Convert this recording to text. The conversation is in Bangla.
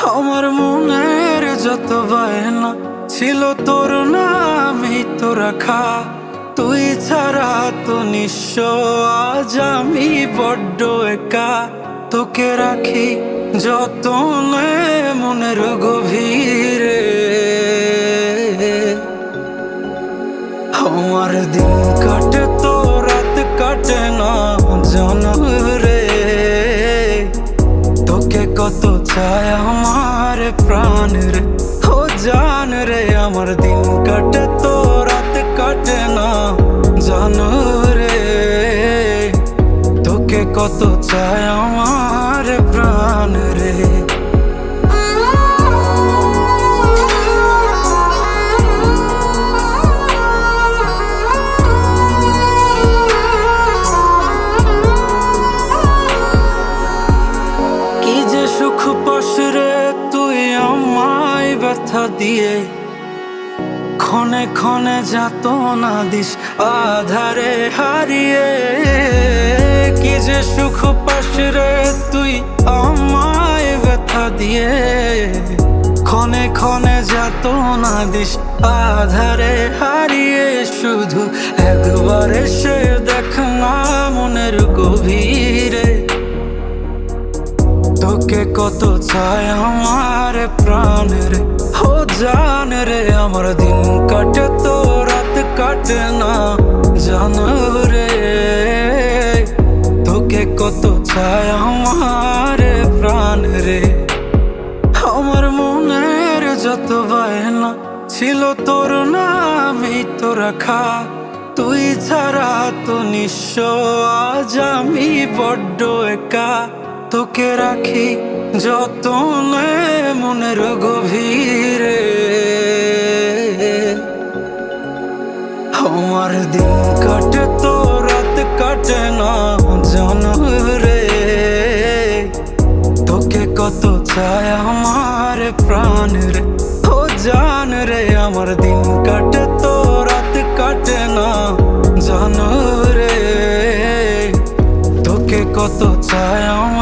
আমার মনের যত বায়না ছিল তোর নামই তো রাখা। তুই ছাড়া তো নিঃস্ব আজ আমি বড্ড একা। তোকে রাখি যতনে মনের গভীরে। আমার দিন কাটে তো রাত কাটে না জানো রে। তোকে কত চায় আমার প্রাণ রে, ও জান রে। আমার দিন কাটে তো রাত কাটে না জানো রে। তোকে কত চায় আমার প্রাণ রে। কি যে সুখ পাস রে তুই আমায় ব্যথা দিয়ে। ক্ষণে ক্ষণে যাতনা দিস আধারে হারিয়ে। কি যে সুখ পাস রে তুই আমায় ব্যথা দিয়ে। ক্ষণে ক্ষণে যাতনা দিস আধারে হারিয়ে। শুধু একবার এসে দেখ না মনের গভীরে। তোকে কত চায় আমার প্রাণ রে, ও জান রে। আমার দিন কাটে তো রাত কাটে না জানো রে। তোকে কত চায় আমার প্রাণ রে। আমার মনের যত বায়না ছিল তোর নামই তো রাখা। তুই ছাড়া তো নিঃস্ব আজ আমি বড্ড একা। তোকে রাখি যতনে মনের গভীরে। আমার দিন কাটে তো রাত কাটে না জানো রে। তোকে কত চায় আমার প্রাণ রে, ও জান রে। আমার দিন কাটে তো রাত কাটে না জানো রে। তোকে কত চায় আমার